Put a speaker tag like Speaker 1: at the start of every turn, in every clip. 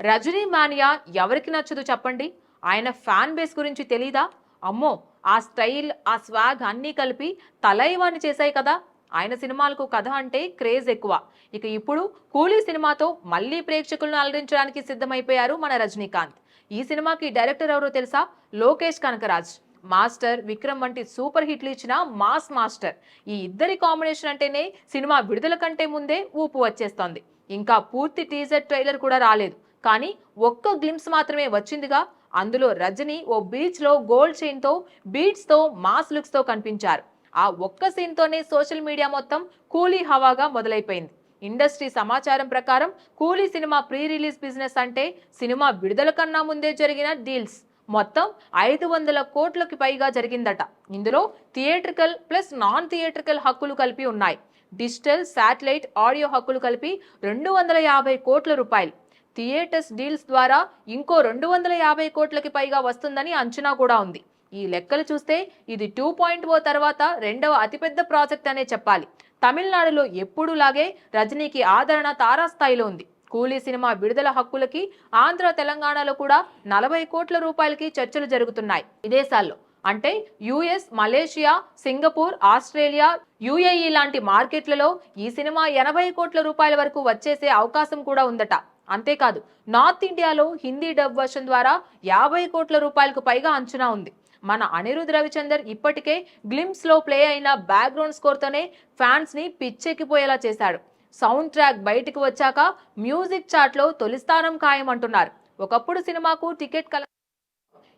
Speaker 1: Rajani mania ఎవరికి నచ్చదు చెప్పండి. ఆయన ఫ్యాన్ బేస్ గురించి తెలీదా? అమ్మో, ఆ స్టైల్, ఆ స్వాగ్ అన్నీ కలిపి తలైవాన్ని చేశాయి కదా. ఆయన సినిమాలకు కథ అంటే క్రేజ్ ఎక్కువ. ఇక ఇప్పుడు కూలీ సినిమాతో మళ్ళీ ప్రేక్షకులను అలరించడానికి సిద్ధమైపోయారు మన రజనీకాంత్. ఈ సినిమాకి డైరెక్టర్ ఎవరో తెలుసా? లోకేష్ కనకరాజ్. మాస్టర్, విక్రమ్ వంటి సూపర్ హిట్లు ఇచ్చిన మాస్ మాస్టర్. ఈ ఇద్దరి కాంబినేషన్ అంటేనే సినిమా విడుదల కంటే ముందే ఊపు వచ్చేస్తోంది. ఇంకా పూర్తి టీజర్ ట్రైలర్ కూడా రాలేదు, కానీ ఒక్క గ్లిమ్స్ మాత్రమే వచ్చిందిగా. అందులో రజనీ ఓ బీచ్ లో గోల్డ్ చైన్ తో, బీట్స్ తో, మాస్ లుక్స్ తో కనిపించారు. ఆ ఒక్క సీన్ తోనే సోషల్ మీడియా మొత్తం కూలీ హవాగా మొదలైపోయింది. ఇండస్ట్రీ సమాచారం ప్రకారం కూలీ సినిమా ప్రీ రిలీజ్ బిజినెస్ అంటే సినిమా విడుదల కన్నా ముందే జరిగిన డీల్స్ మొత్తం 500 కోట్లకి పైగా జరిగిందట. ఇందులో థియేట్రికల్ ప్లస్ నాన్ థియేట్రికల్ హక్కులు కలిపి ఉన్నాయి. డిజిటల్, శాటిలైట్, ఆడియో హక్కులు కలిపి 250 కోట్ల రూపాయలు. థియేటర్స్ డీల్స్ ద్వారా ఇంకో 250 కోట్లకి పైగా వస్తుందని అంచనా కూడా ఉంది. ఈ లెక్కలు చూస్తే ఇది 2.0 తర్వాత రెండవ అతిపెద్ద ప్రాజెక్ట్ అనే చెప్పాలి. తమిళనాడులో ఎప్పుడులాగే రజనీకి ఆదరణ తారాస్థాయిలో ఉంది. కూలీ సినిమా విడుదల హక్కులకి ఆంధ్ర, తెలంగాణలో కూడా 40 కోట్ల రూపాయలకి చర్చలు జరుగుతున్నాయి. విదేశాల్లో అంటే US, Malaysia, Singapore, Australia, UAE లాంటి మార్కెట్లలో ఈ సినిమా 80 కోట్ల రూపాయల వరకు వచ్చేసే అవకాశం కూడా ఉందట. అంతేకాదు, నార్త్ ఇండియాలో హిందీ డబ్ వర్షన్ ద్వారా 50 కోట్ల రూపాయలకు పైగా అంచనా ఉంది. మన అనిరుద్ రవిచందర్ ఇప్పటికే గ్లిమ్స్ లో ప్లే అయిన బ్యాక్గ్రౌండ్ స్కోర్ తోనే ఫ్యాన్స్ ని పిచ్చెక్కిపోయేలా చేశాడు. సౌండ్ ట్రాక్ బయటకు వచ్చాక మ్యూజిక్ చార్ట్ లో తొలి స్థానం ఖాయమంటున్నారు. ఒకప్పుడు సినిమాకు టికెట్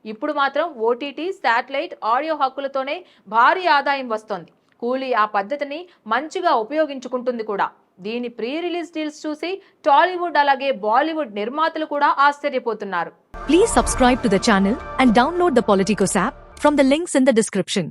Speaker 1: ఇప్పుడు మాత్రం ఓటీటీ, శాటిలైట్, ఆడియో హక్కులతోనే భారీ ఆదాయం వస్తోంది. కూలీ ఆ పద్ధతిని మంచిగా ఉపయోగించుకుంటుంది కూడా. దీని ప్రీ రిలీజ్ డీల్స్ చూసి టాలీవుడ్ అలాగే బాలీవుడ్ నిర్మాతలు కూడా ఆశ్చర్యపోతున్నారు.
Speaker 2: Please subscribe to the channel and download the Politicos app from the links in the description.